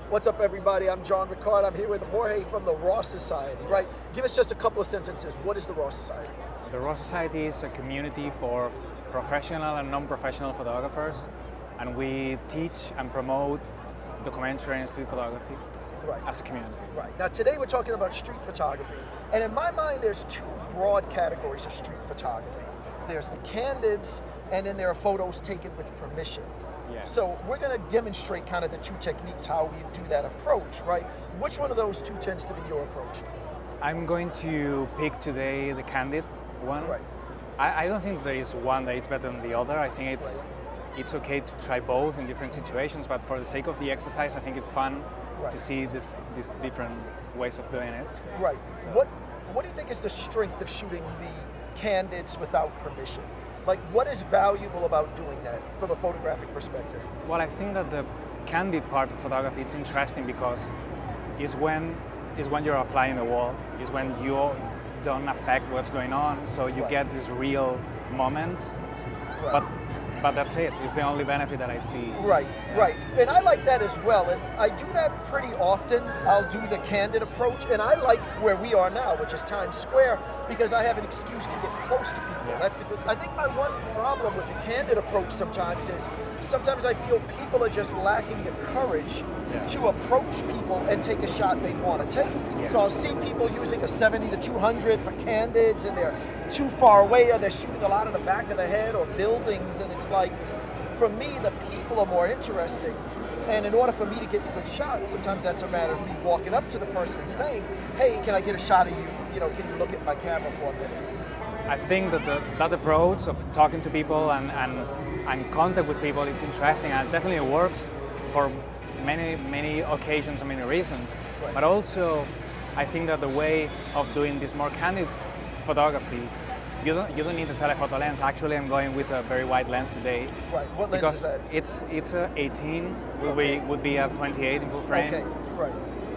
What's up, everybody? I'm John Ricard. I'm here with Jorge from the Raw Society, right? Give us just a couple of sentences. What is the Raw Society? The Raw Society is a community for professional and non-professional photographers, and we teach and promote documentary and street photography as a community. Right. Now, today we're talking about street photography, and in my mind, there's two broad categories of street photography. There's the candids, and then there are photos taken with permission. Yes. So we're going to demonstrate kind of the two techniques, how we do that approach, right? Which one of those two tends to be your approach? I'm going to pick today the candid one. Right. I don't think there is one that is better than the other. I think it's okay to try both in different situations, but for the sake of the exercise, I think it's fun to see these different ways of doing it. Right. So. What do you think is the strength of shooting the candids without permission? Like, what is valuable about doing that from a photographic perspective? Well, I think that the candid part of photography, it's interesting because is when you're a fly in the wall, is when you don't affect what's going on, so you get these real moments. But that's it. It's the only benefit that I see. Right. And I like that as well. And I do that pretty often. I'll do the candid approach. And I like where we are now, which is Times Square, because I have an excuse to get close to people. Yeah. That's the good. I think my one problem with the candid approach sometimes is I feel people are just lacking the courage to approach people and take a shot they want to take. Yes. So I'll see people using a 70 to 200 for candids, and they're too far away, or they're shooting a lot in the back of the head or buildings, and it's like, for me, the people are more interesting. And in order for me to get the good shot, sometimes that's a matter of me walking up to the person and saying, hey, can I get a shot of you? You know, can you look at my camera for a minute? I think that that approach of talking to people and contact with people is interesting, and definitely it works for many occasions and many reasons. Right. But also, I think that the way of doing this more candid photography, you don't need a telephoto lens. Actually, I'm going with a very wide lens today. Right. What lens is that? It's a 18. Would be a 28 in full frame. Okay. Right.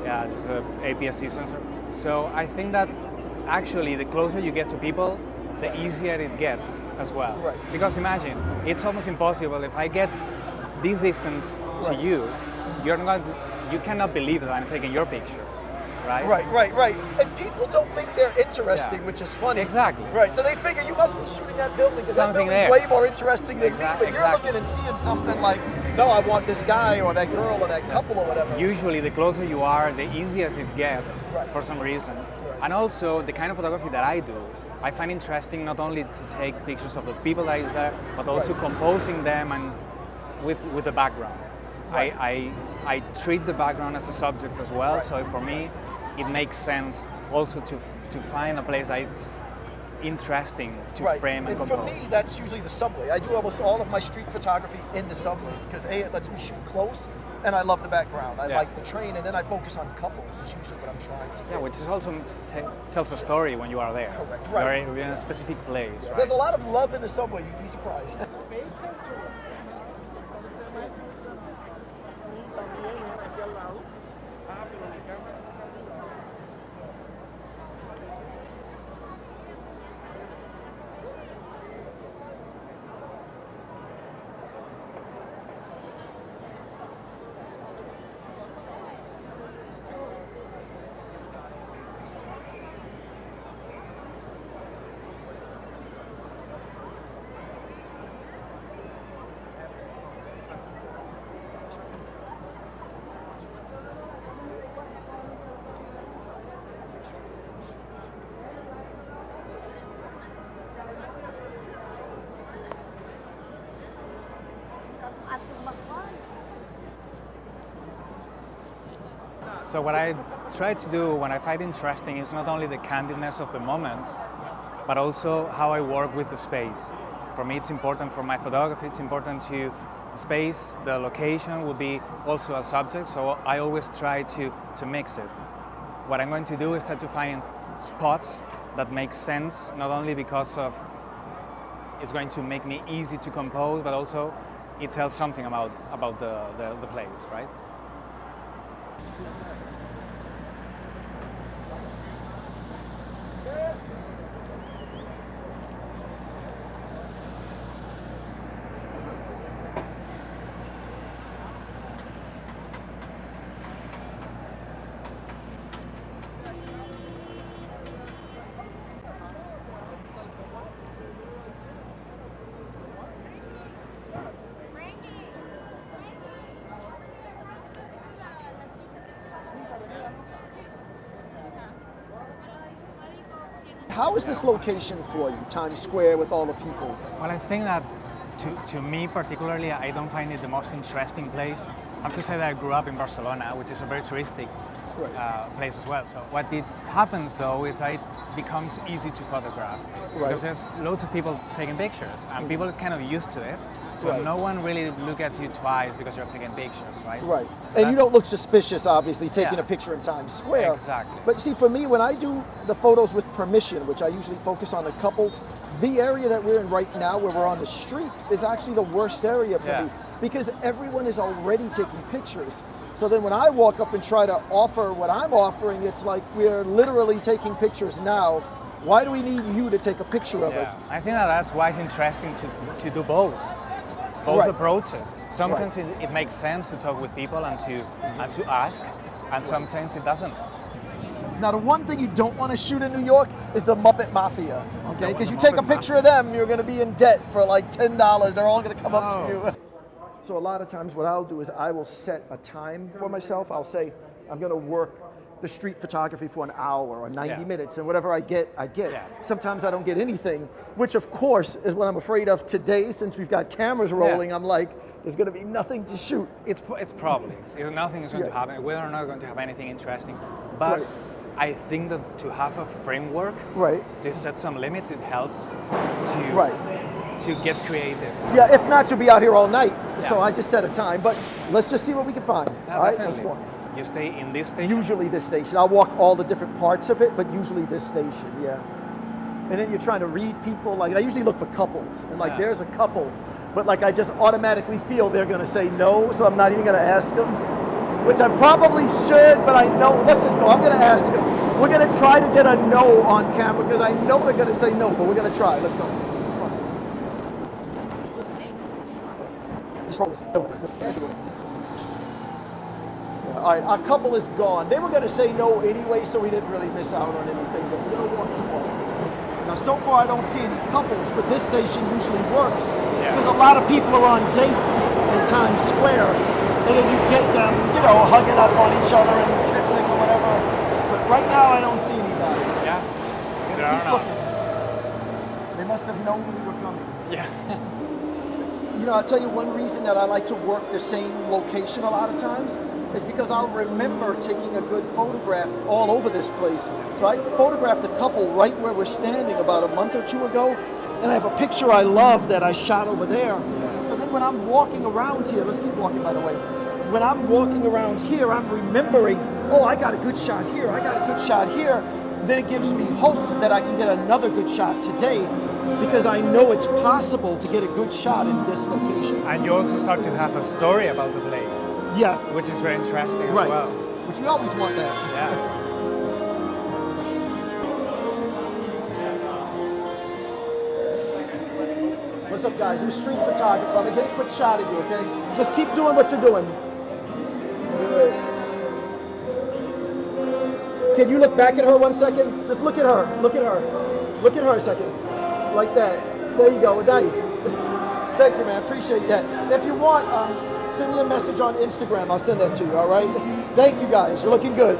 Yeah, it's a APS-C sensor. So I think that actually the closer you get to people, the easier it gets as well. Right. Because imagine, it's almost impossible if I get this distance to you, you cannot believe that I'm taking your picture. Right? And people don't think they're interesting, which is funny. Exactly. Right, so they figure you must be shooting that building because that Something building's there. way more interesting than me, but you're looking and seeing something like, no, I want this guy or that girl or that couple or whatever. Usually the closer you are, the easier it gets for some reason. Right. And also the kind of photography that I do, I find interesting not only to take pictures of the people that is there, but also composing them and with the background. Right. I treat the background as a subject as well, so for me it makes sense also to find a place that's interesting to frame and compose. For me, that's usually the subway. I do almost all of my street photography in the subway because A, it lets me shoot close, and I love the background. I like the train, and then I focus on couples. It's usually what I'm trying to do. Yeah, which is also tells a story when you are there. Correct, right. You're in a specific place. Yeah, there's a lot of love in the subway, you'd be surprised. So what I try to do when I find interesting is not only the candidness of the moments, but also how I work with the space. For me, it's important for my photography, it's important to the space, the location will be also a subject, so I always try to mix it. What I'm going to do is try to find spots that make sense, not only because of it's going to make me easy to compose, but also it tells something about the place, right? How is this location for you, Times Square with all the people? Well, I think that to me particularly, I don't find it the most interesting place. I have to say that I grew up in Barcelona, which is a very touristic place as well. So what it happens though is that it becomes easy to photograph because there's loads of people taking pictures and people is kind of used to it. So no one really look at you twice because you're taking pictures, right? Right. And you don't look suspicious, obviously, taking a picture in Times Square. Exactly. But see, for me, when I do the photos with permission, which I usually focus on the couples, the area that we're in right now, where we're on the street, is actually the worst area for me because everyone is already taking pictures. So then when I walk up and try to offer what I'm offering, it's like we're literally taking pictures now. Why do we need you to take a picture of us? I think that's why it's interesting to do both approaches. Sometimes it makes sense to talk with people and to ask, and sometimes it doesn't. Now, the one thing you don't want to shoot in New York is the Muppet Mafia, okay? Because you take a picture of them, you're going to be in debt for like $10. They're all going to come up to you. So a lot of times what I'll do is I will set a time for myself. I'll say I'm going to work the street photography for an hour or 90 minutes, and whatever I get, I get. Sometimes I don't get anything, which of course is what I'm afraid of today since we've got cameras rolling. I'm like, there's going to be nothing to shoot. It's probably. Nothing is going to happen. We're not going to have anything interesting. But I think that to have a framework, to set some limits, it helps to get creative. Yeah, if not, you'll be out here all night. So I just set a time, but let's just see what we can find. All right, let's walk. You stay in this station? Usually this station. I'll walk all the different parts of it, but usually this station, And then you're trying to read people. Like I usually look for couples, and like there's a couple, but like I just automatically feel they're gonna say no, so I'm not even gonna ask them, which I probably should, but I know, let's just go, I'm gonna ask them. We're gonna try to get a no on camera because I know they're gonna say no, but we're gonna try, let's go. All right, our couple is gone. They were going to say no anyway, so we didn't really miss out on anything, but we're going to walk some more. Now, so far I don't see any couples, but this station usually works because a lot of people are on dates in Times Square, and then you get them, you know, hugging up on each other and kissing or whatever. But right now I don't see anybody. Yeah, there are not. They must have known we were coming. Yeah. You know, I'll tell you one reason that I like to work the same location a lot of times is because I'll remember taking a good photograph all over this place. So I photographed a couple right where we're standing about a month or two ago, and I have a picture I love that I shot over there. So then when I'm walking around here, let's keep walking by the way, when I'm walking around here, I'm remembering, oh, I got a good shot here, I got a good shot here. Then it gives me hope that I can get another good shot today, because I know it's possible to get a good shot in this location. And you also start to have a story about the place. Yeah. Which is very interesting as well. Which we always want that. Yeah. What's up, guys? I'm a street photographer. I'm going to get a quick shot of you, okay? Just keep doing what you're doing. Good. Can you look back at her 1 second? Just look at her. Look at her. Look at her a second. Like that. There you go. Nice. Thank you, man. Appreciate that. If you want, send me a message on Instagram. I'll send that to you, all right? Thank you, guys. You're looking good.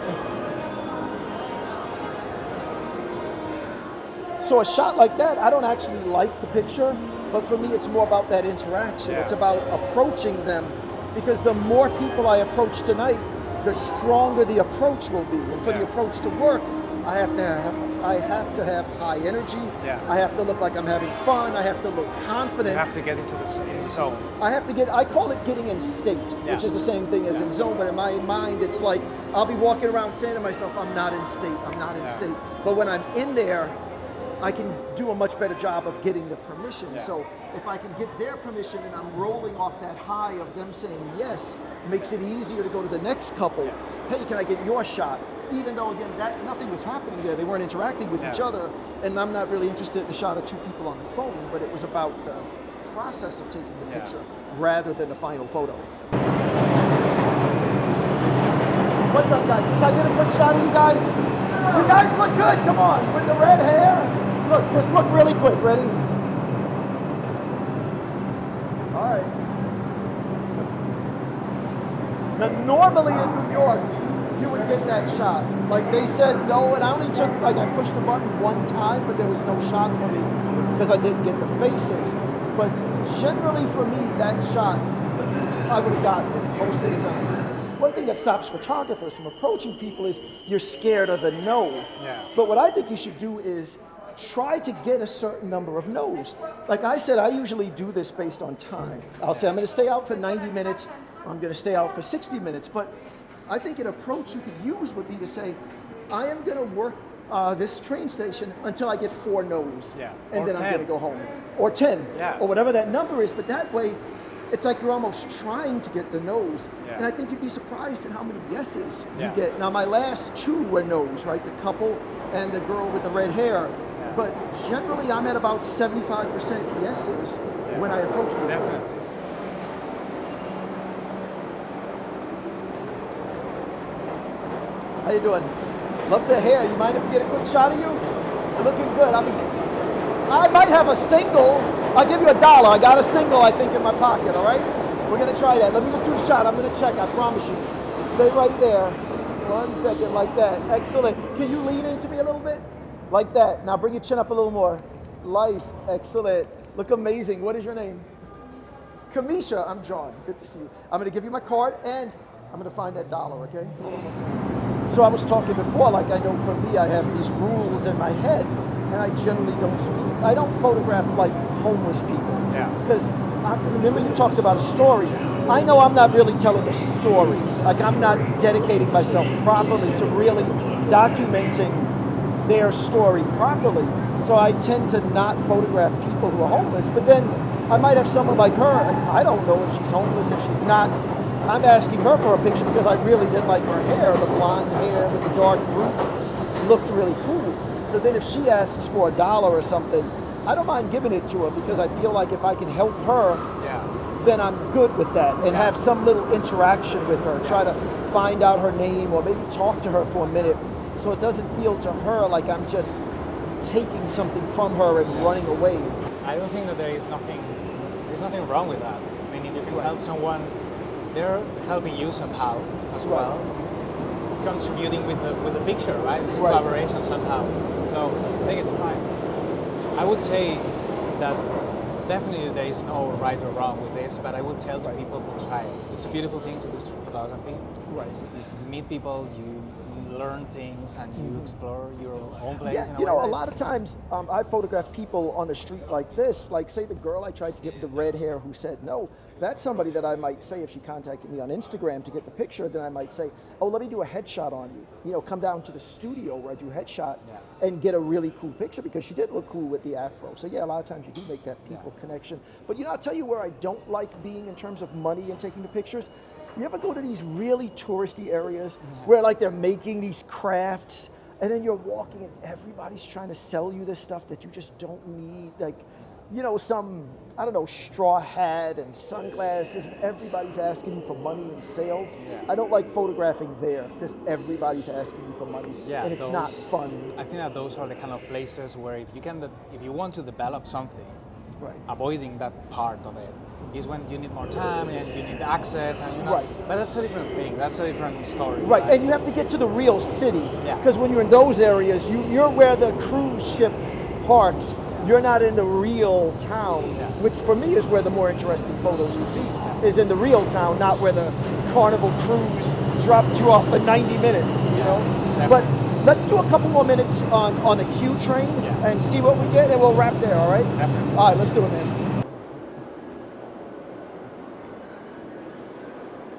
So a shot like that, I don't actually like the picture, but for me, it's more about that interaction. It's about approaching them, because the more people I approach tonight, the stronger the approach will be. And for the approach to work, I have to have high energy. I have to look like I'm having fun. I have to look confident. You have to get into the zone. I call it getting in state, which is the same thing as in zone, but in my mind, it's like, I'll be walking around saying to myself, I'm not in state, I'm not in state. But when I'm in there, I can do a much better job of getting the permission. So if I can get their permission and I'm rolling off that high of them saying yes, makes it easier to go to the next couple. Hey, can I get your shot? Even though, again, that nothing was happening there. They weren't interacting with each other, and I'm not really interested in the shot of two people on the phone, but it was about the process of taking the picture rather than the final photo. What's up, guys? Can I get a quick shot of you guys? You guys look good, come on, with the red hair. Look, just look really quick, ready? All right. Now, normally in New York, you would get that shot. Like they said no, and I only took, like I pushed the button one time, but there was no shot for me because I didn't get the faces. But generally for me, that shot, I would have gotten it most of the time. One thing that stops photographers from approaching people is you're scared of the no. Yeah. But what I think you should do is try to get a certain number of no's. Like I said, I usually do this based on time. I'll say I'm going to stay out for 90 minutes, I'm going to stay out for 60 minutes. But I think an approach you could use would be to say, I am going to work this train station until I get 4 no's. Yeah. And Or then 10. I'm going to go home. Or 10, Yeah. or whatever that number is. But that way, it's like you're almost trying to get the no's. Yeah. And I think you'd be surprised at how many yeses Yeah. you get. Now, my last 2 were no's, right? The couple and the girl with the red hair. Yeah. But generally, I'm at about 75% yeses when I approach people. Definitely. How you doing? Love the hair. You mind if we get a quick shot of you? You're looking good. I might have a single. I'll give you $1. I got a single, I think, in my pocket, all right? We're going to try that. Let me just do a shot. I'm going to check, I promise you. Stay right there. 1 second, like that. Excellent. Can you lean into me a little bit? Like that. Now bring your chin up a little more. Nice. Excellent. Look amazing. What is your name? Kamisha. I'm John. Good to see you. I'm going to give you my card, and I'm going to find that $1, okay? Hold on 1 second. So I was talking before, like I know for me, I have these rules in my head, and I generally don't speak. I don't photograph like homeless people. Yeah. Because remember you talked about a story. I know I'm not really telling a story. Like I'm not dedicating myself properly to really documenting their story properly. So I tend to not photograph people who are homeless. But then I might have someone like her. I don't know if she's homeless, if she's not. I'm asking her for a picture because I really did like her hair. The blonde hair with the dark roots looked really cool. So then if she asks for $1 or something, I don't mind giving it to her because I feel like if I can help her, then I'm good with that and have some little interaction with her. Try to find out her name or maybe talk to her for a minute so it doesn't feel to her like I'm just taking something from her and running away. I don't think that there's nothing wrong with that. I mean, if you can help someone, they're helping you somehow as well, contributing with the picture, right? It's a collaboration somehow. So I think it's fine. I would say that definitely there is no right or wrong with this, but I would tell to people to try it. It's a beautiful thing to do street photography. Right. You meet people, you learn things, and you explore your own place. Yeah, you know, a lot of times I photograph people on the street like this, like say the girl I tried to get with the red hair who said no. That's somebody that I might say if she contacted me on Instagram to get the picture, then I might say, oh, let me do a headshot on you. You know, come down to the studio where I do headshot and get a really cool picture because she did look cool with the afro. So yeah, a lot of times you do make that people connection. But you know, I'll tell you where I don't like being in terms of money and taking the pictures. You ever go to these really touristy areas where like they're making these crafts and then you're walking and everybody's trying to sell you this stuff that you just don't need, like, you know, some, I don't know, straw hat and sunglasses, and everybody's asking you for money and sales. I don't like photographing there because everybody's asking you for money, and it's not fun. I think that those are the kind of places where if you want to develop something, avoiding that part of it is when you need more time and you need access, and but that's a different thing. That's a different story. Right, and you have to get to the real city because when you're in those areas, you're where the cruise ship parked. You're not in the real town, which for me is where the more interesting photos would be, is in the real town, not where the Carnival cruise dropped you off for 90 minutes, you know? But let's do a couple more minutes on the Q train and see what we get, and we'll wrap there, all right? Definitely. All right, let's do it, man.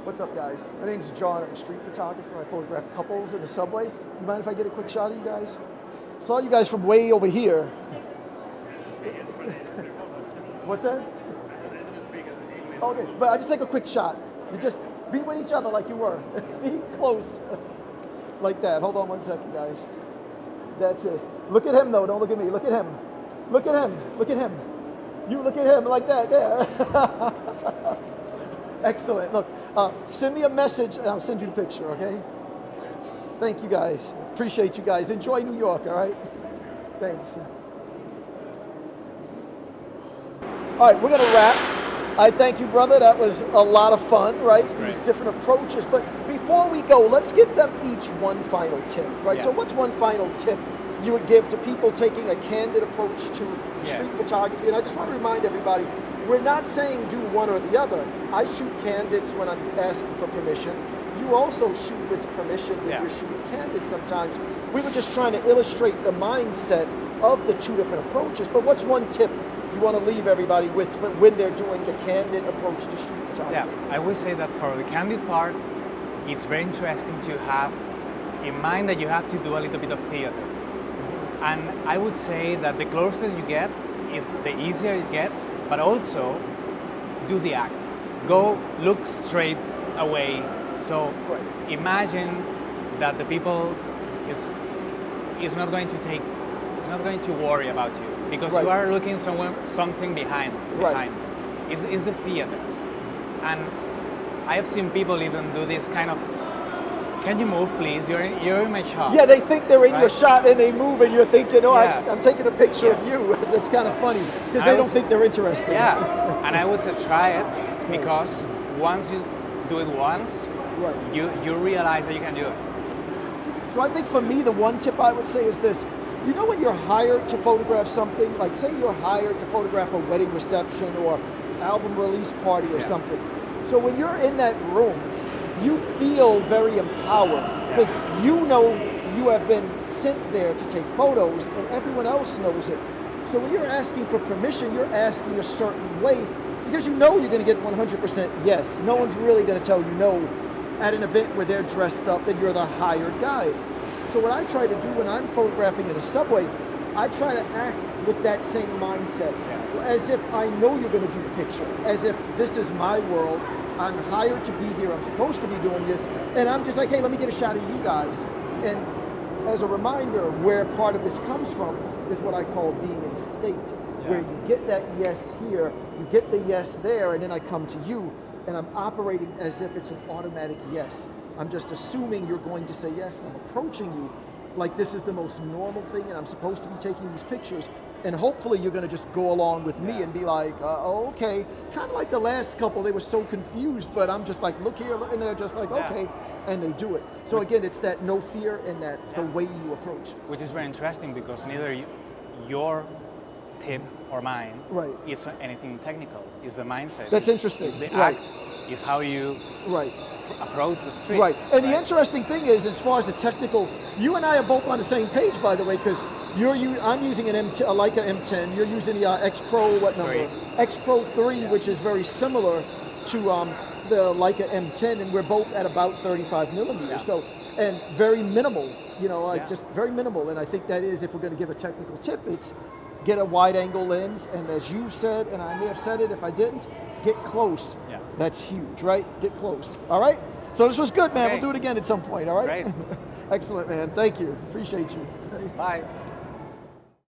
What's up, guys? My name's John. I'm a street photographer. I photograph couples in the subway. You mind if I get a quick shot of you guys? Saw you guys from way over here. What's that? Okay, but I just take a quick shot. You just be with each other like you were. Be close. Like that. Hold on 1 second, guys. That's it. Look at him, though. Don't look at me. Look at him. Look at him. Look at him. You look at him like that. Yeah. Excellent. Look, send me a message and I'll send you the picture, okay? Thank you, guys. Appreciate you guys. Enjoy New York, all right? Thanks. All right, we're going to wrap. I thank you, brother. That was a lot of fun, right? That's great. These different approaches. But before we go, let's give them each one final tip, right? Yeah. So what's one final tip you would give to people taking a candid approach to street photography? And I just want to remind everybody, we're not saying do one or the other. I shoot candids when I'm asking for permission. You also shoot with permission when you're shooting candid sometimes. We were just trying to illustrate the mindset of the two different approaches. But what's one tip you want to leave everybody with when they're doing the candid approach to street photography? Yeah, I would say that for the candid part, it's very interesting to have in mind that you have to do a little bit of theater. And I would say that the closest you get, it's the easier it gets, but also do the act. Go look straight away. So imagine that the people is not going to worry about you because you are looking something behind. Is the theater. And I have seen people even do this kind of, can you move please? You're in my shot. Yeah, they think they're in your shot and they move and you're thinking, oh, actually, I'm taking a picture of you. It's kind of funny because they don't think they're interested. Yeah, and I would say try it because once you do it once, you realize that you can do it. So I think for me, the one tip I would say is this. You know when you're hired to photograph something, like say you're hired to photograph a wedding reception or album release party or something. So when you're in that room, you feel very empowered because you know you have been sent there to take photos and everyone else knows it. So when you're asking for permission, you're asking a certain way because you know you're going to get 100% yes. No one's really going to tell you no at an event where they're dressed up and you're the hired guy. So what I try to do when I'm photographing in a subway, I try to act with that same mindset, as if I know you're going to do the picture, as if this is my world, I'm hired to be here, I'm supposed to be doing this, and I'm just like, hey, let me get a shot of you guys. And as a reminder, where part of this comes from is what I call being in state, where you get that yes here, you get the yes there, and then I come to you, and I'm operating as if it's an automatic yes. I'm just assuming you're going to say yes, and I'm approaching you like this is the most normal thing, and I'm supposed to be taking these pictures, and hopefully you're going to just go along with me and be like, oh, okay. Kind of like the last couple, they were so confused, but I'm just like, look here, and they're just like, okay, and they do it. So again, it's that no fear and that the way you approach. Which is very interesting because neither your tip or mine is anything technical. It's the mindset. That's interesting. It's the act. It's how you approach the street. And the interesting thing is, as far as the technical, you and I are both on the same page, by the way, because I'm using a Leica M10. You're using the X Pro, what number? X Pro 3, which is very similar to the Leica M10, and we're both at about 35 millimeters. So, and very minimal, just very minimal. And I think that is, if we're going to give a technical tip, it's get a wide angle lens, and as you said, and I may have said it if I didn't, get close. That's huge, right? Get close. All right? So this was good, man. We'll do it again at some point, all right? Great. Excellent, man. Thank you. Appreciate you. Bye.